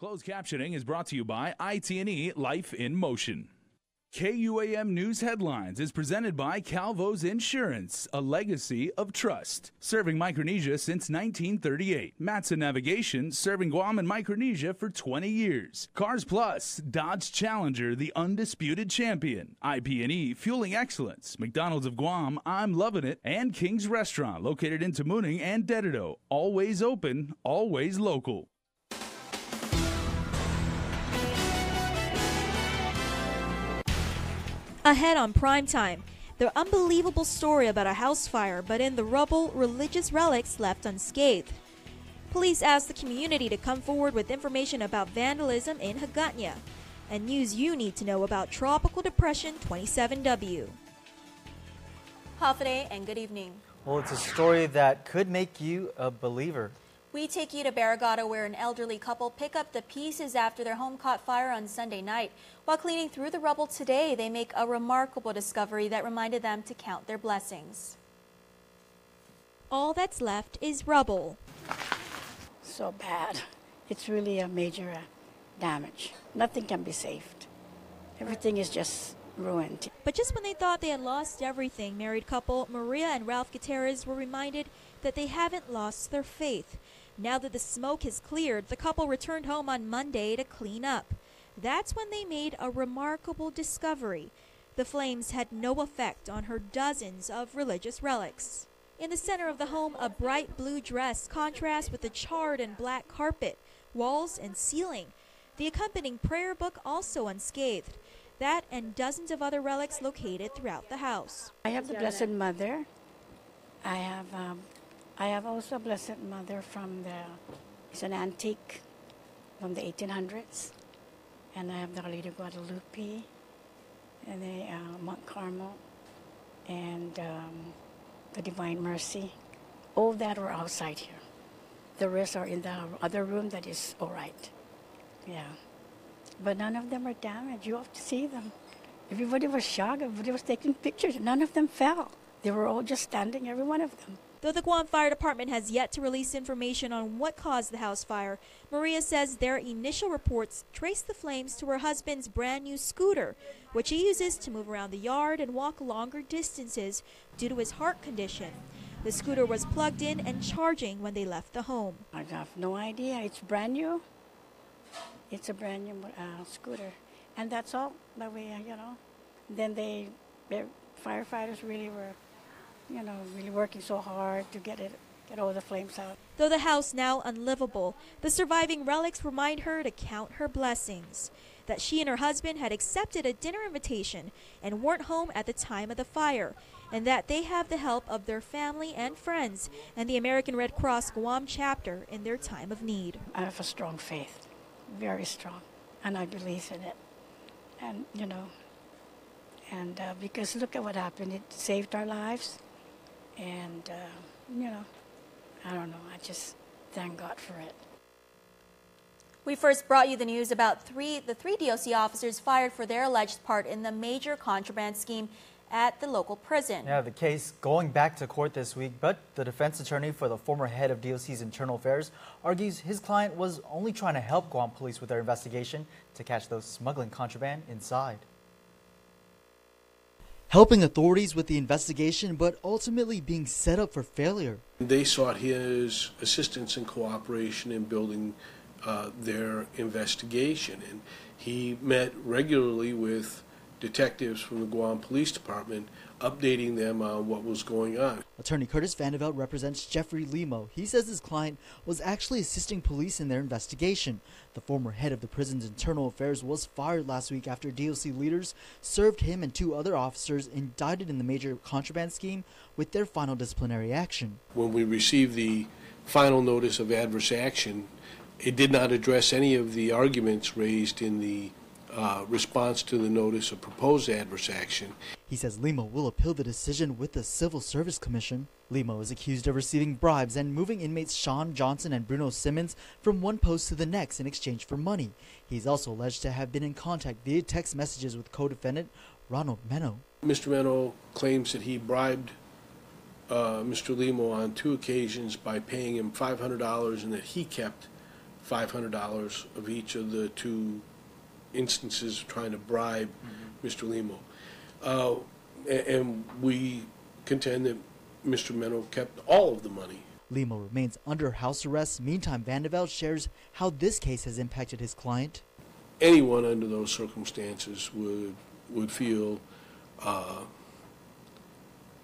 Closed captioning is brought to you by IT&E Life in Motion. KUAM News Headlines is presented by Calvo's Insurance, a legacy of trust. Serving Micronesia since 1938. Matson Navigation, serving Guam and Micronesia for 20 years. Cars Plus, Dodge Challenger, the undisputed champion. IP&E, fueling excellence. McDonald's of Guam, I'm loving it. And King's Restaurant, located in Tamuning and Dedido. Always open, always local. Ahead on Primetime, the unbelievable story about a house fire, but in the rubble, religious relics left unscathed. Police asked the community to come forward with information about vandalism in Hagåtña, and news you need to know about Tropical Depression 27W. Hafide and good evening. Well, it's a story that could make you a believer. We take you to Barrigado, where an elderly couple pick up the pieces after their home caught fire on Sunday night. While cleaning through the rubble today, they make a remarkable discovery that reminded them to count their blessings. All that's left is rubble. So bad. It's really a major damage. Nothing can be saved. Everything is just ruined. But just when they thought they had lost everything, married couple Maria and Ralph Gutierrez were reminded that they haven't lost their faith. Now that the smoke has cleared, the couple returned home on Monday to clean up. That's when they made a remarkable discovery. The flames had no effect on her dozens of religious relics. In the center of the home, a bright blue dress contrasts with the charred and black carpet, walls, and ceiling. The accompanying prayer book also unscathed. That and dozens of other relics located throughout the house. I have the Blessed Mother. I have also a Blessed Mother it's an antique from the 1800s. And I have the Lady Guadalupe, and the Mount Carmel, and the Divine Mercy. All that are outside here. The rest are in the other room that is all right. Yeah. But none of them are damaged. You have to see them. Everybody was shocked. Everybody was taking pictures. None of them fell. They were all just standing, every one of them. Though the Guam Fire Department has yet to release information on what caused the house fire, Maria says their initial reports trace the flames to her husband's brand new scooter, which he uses to move around the yard and walk longer distances due to his heart condition. The scooter was plugged in and charging when they left the home. I have no idea. It's brand new. It's a brand new scooter. And that's all that we, Then the firefighters really were really working so hard to get all the flames out. Though the house now unlivable, the surviving relics remind her to count her blessings. That she and her husband had accepted a dinner invitation and weren't home at the time of the fire, and that they have the help of their family and friends and the American Red Cross Guam chapter in their time of need. I have a strong faith, very strong, and I believe in it. And, because look at what happened. It saved our lives. And, I don't know. I just thank God for it. We first brought you the news about the three DOC officers fired for their alleged part in the major contraband scheme at the local prison. Yeah, the case going back to court this week, but the defense attorney for the former head of DOC's internal affairs argues his client was only trying to help Guam police with their investigation to catch those smuggling contraband inside. Helping authorities with the investigation, but ultimately being set up for failure. They sought his assistance and cooperation in building their investigation, and he met regularly with detectives from the Guam Police Department, updating them on what was going on. Attorney Curtis Vandeveld represents Jeffrey Limo. He says his client was actually assisting police in their investigation. The former head of the prison's internal affairs was fired last week after DOC leaders served him and two other officers indicted in the major contraband scheme with their final disciplinary action. When we received the final notice of adverse action, it did not address any of the arguments raised in the response to the notice of proposed adverse action. He says Limo will appeal the decision with the Civil Service Commission. Limo is accused of receiving bribes and moving inmates Sean Johnson and Bruno Simmons from one post to the next in exchange for money. He is also alleged to have been in contact via text messages with co-defendant Ronald Meno. Mr. Meno claims that he bribed Mr. Limo on 2 occasions by paying him $500 and that he kept $500 of each of the two instances of trying to bribe Mr. Limo. And we contend that Mr. Meno kept all of the money. Limo remains under house arrest. Meantime, Vandeveld shares how this case has impacted his client. Anyone under those circumstances would feel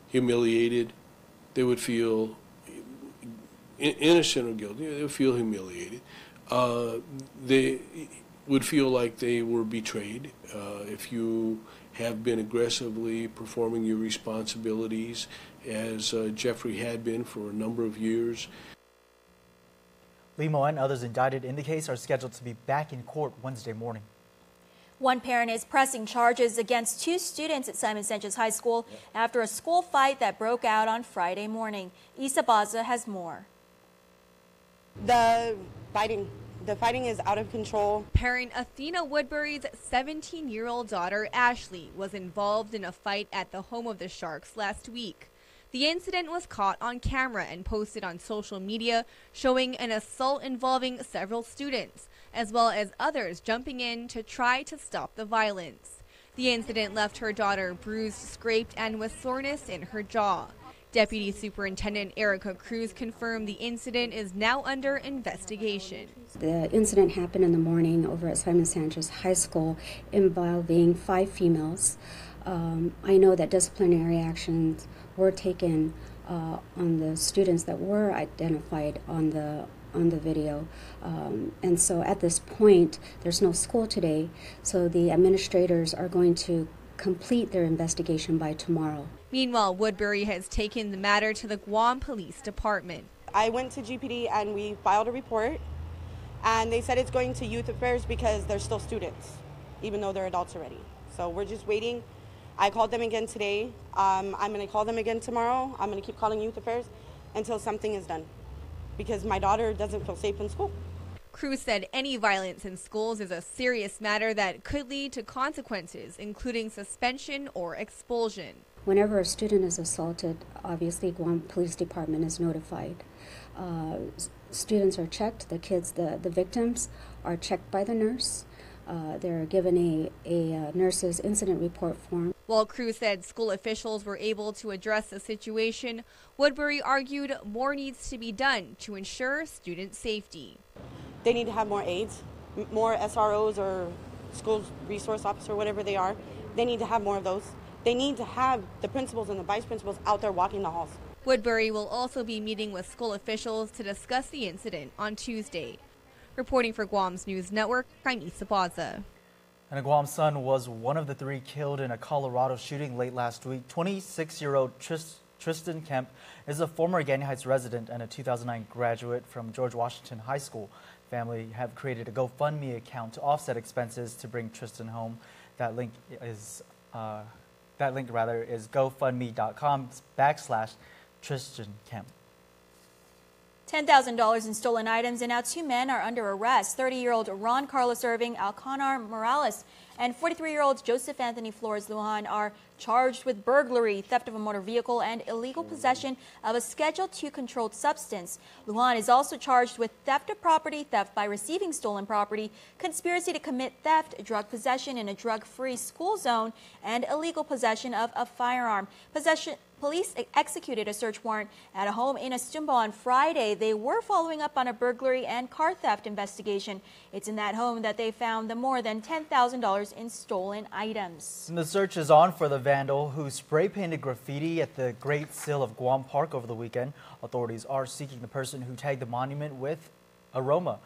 humiliated. They would feel innocent or guilty. They would feel humiliated. They would feel like they were betrayed. If you have been aggressively performing your responsibilities, as Jeffrey had been for a number of years. Limo and others indicted in the case are scheduled to be back in court Wednesday morning. One parent is pressing charges against two students at Simon Sanchez High School after a school fight that broke out on Friday morning. Isa Baza has more. The fighting is out of control. Parent Athena Woodbury's 17-year-old daughter Ashley was involved in a fight at the home of the Sharks last week. The incident was caught on camera and posted on social media, showing an assault involving several students, as well as others jumping in to try to stop the violence. The incident left her daughter bruised, scraped, and with soreness in her jaw. Deputy Superintendent Erica Cruz confirmed the incident is now under investigation. The incident happened in the morning over at Simon Sanchez High School involving 5 females. I know that disciplinary actions were taken on the students that were identified on the video. And so at this point, there's no school today, so the administrators are going to complete their investigation by tomorrow. Meanwhile, Woodbury has taken the matter to the KUAM Police Department. I went to GPD and we filed a report, and they said it's going to youth affairs because they're still students, even though they're adults already. So we're just waiting. I called them again today. I'm going to call them again tomorrow. I'm going to keep calling youth affairs until something is done, because my daughter doesn't feel safe in school. Cruz said any violence in schools is a serious matter that could lead to consequences, including suspension or expulsion. Whenever a student is assaulted, obviously Guam Police Department is notified. Students are checked, the victims are checked by the nurse. They're given a nurse's incident report form. While Cruz said school officials were able to address the situation, Woodbury argued more needs to be done to ensure student safety. They need to have more aides, more SROs or school resource officer, whatever they are. They need to have more of those. They need to have the principals and the vice principals out there walking the halls. Woodbury will also be meeting with school officials to discuss the incident on Tuesday. Reporting for Guam's News Network, I'm Isa Baza. And a Guam son was one of the 3 killed in a Colorado shooting late last week. 26-year-old Tristan Kemp is a former Ganya Heights resident and a 2009 graduate from George Washington High School. Family have created a GoFundMe account to offset expenses to bring Tristan home. That link is GoFundMe.com/Tristan Kemp. $10,000 in stolen items, and now 2 men are under arrest. 30-year-old Ron Carlos Irving Alcanar Morales and 43-year-old Joseph Anthony Flores Lujan are charged with burglary, theft of a motor vehicle, and illegal possession of a Schedule II controlled substance. Lujan is also charged with theft of property, theft by receiving stolen property, conspiracy to commit theft, drug possession in a drug-free school zone, and illegal possession of a firearm. Police executed a search warrant at a home in Estumbo on Friday. They were following up on a burglary and car theft investigation. It's in that home that they found the more than $10,000 in stolen items. And the search is on for the vandal who spray painted graffiti at the Great Seal of Guam Park over the weekend. Authorities are seeking the person who tagged the monument with aroma.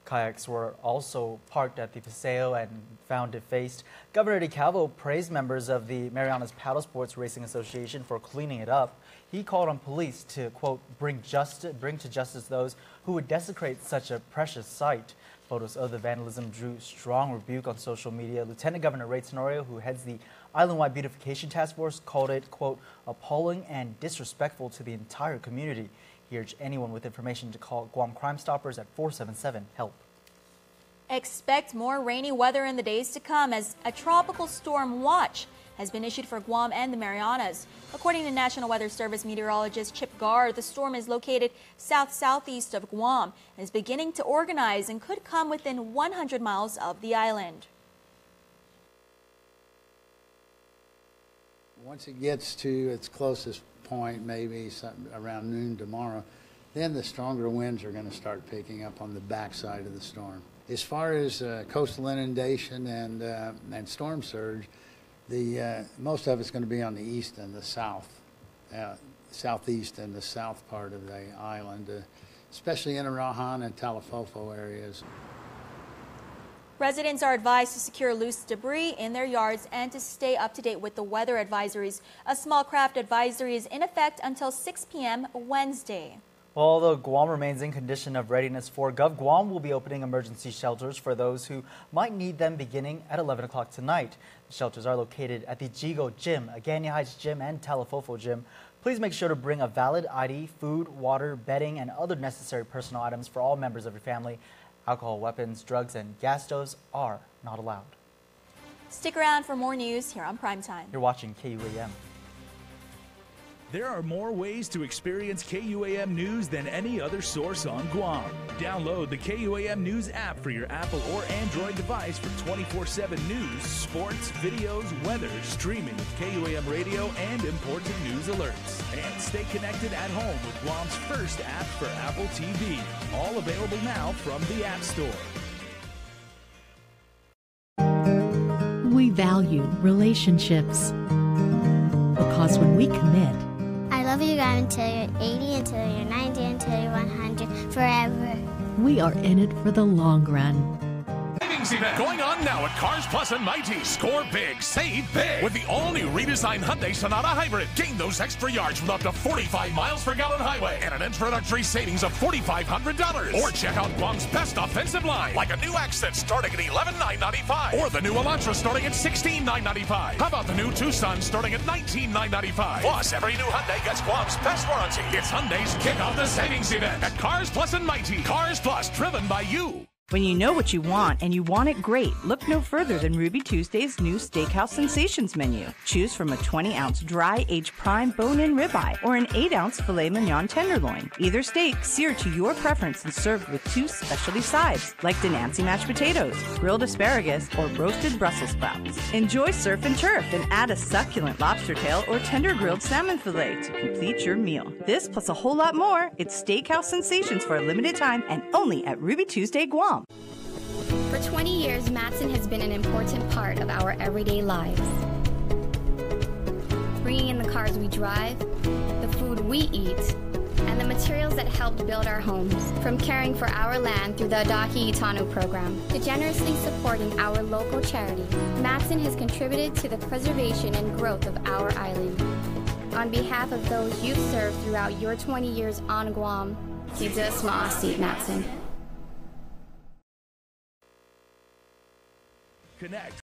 Kayaks were also parked at the Paseo and found defaced. Governor DeCalvo praised members of the Marianas Paddle Sports Racing Association for cleaning it up. He called on police to, quote, bring to justice those who would desecrate such a precious site. Photos of the vandalism drew strong rebuke on social media. Lieutenant Governor Ray Tenorio, who heads the Island-wide Beautification Task Force, called it, quote, appalling and disrespectful to the entire community. He urged anyone with information to call Guam Crime Stoppers at 477-HELP. Expect more rainy weather in the days to come as a tropical storm watch has been issued for Guam and the Marianas. According to National Weather Service meteorologist Chip Gar, the storm is located south-southeast of Guam and is beginning to organize and could come within 100 miles of the island. Once it gets to its closest point, maybe around noon tomorrow, then the stronger winds are going to start picking up on the backside of the storm. As far as coastal inundation and storm surge, most of it's going to be on the east and the south, southeast and the south part of the island, especially in Arahan and Talafofo areas. Residents are advised to secure loose debris in their yards and to stay up to date with the weather advisories. A small craft advisory is in effect until 6 p.m. Wednesday. Well, although Guam remains in condition of readiness for GovGuam will be opening emergency shelters for those who might need them beginning at 11 o'clock tonight. The shelters are located at the Jigo Gym, Agania Heights Gym, and Talafofo Gym. Please make sure to bring a valid ID, food, water, bedding, and other necessary personal items for all members of your family. Alcohol, weapons, drugs, and gas stoves are not allowed. Stick around for more news here on Primetime. You're watching KUAM. There are more ways to experience KUAM News than any other source on Guam. Download the KUAM News app for your Apple or Android device for 24/7 news, sports, videos, weather, streaming with KUAM radio, and important news alerts. And stay connected at home with Guam's first app for Apple TV. All available now from the App Store. We value relationships because when we commit, I love you guys until you're 80, until you're 90, until you're 100, forever. we are in it for the long run. Savings event going on now at Cars Plus and Mighty. Score big, save big with the all-new redesigned Hyundai Sonata Hybrid. Gain those extra yards with up to 45 miles per gallon highway and an introductory savings of $4,500. Or check out Guam's best offensive line, like a new Accent starting at $11,995 or the new Elantra starting at $16,995. How about the new Tucson starting at $19,995? Plus, every new Hyundai gets Guam's best warranty. It's Hyundai's Kick Off the Savings event at Cars Plus and Mighty. Cars Plus, driven by you. When you know what you want and you want it great, look no further than Ruby Tuesday's new Steakhouse Sensations menu. Choose from a 20-ounce dry aged prime bone-in ribeye or an 8-ounce filet mignon tenderloin. Either steak seared to your preference and served with 2 specialty sides like Denancy mashed potatoes, grilled asparagus, or roasted Brussels sprouts. Enjoy surf and turf and add a succulent lobster tail or tender grilled salmon fillet to complete your meal. This plus a whole lot more. It's Steakhouse Sensations for a limited time and only at Ruby Tuesday Guam. For 20 years, Matson has been an important part of our everyday lives. Bringing in the cars we drive, the food we eat, and the materials that helped build our homes. From caring for our land through the Adaki Itanu program to generously supporting our local charities, Matson has contributed to the preservation and growth of our island. On behalf of those you've served throughout your 20 years on Guam, Sidus Ma'asit Matson. Connect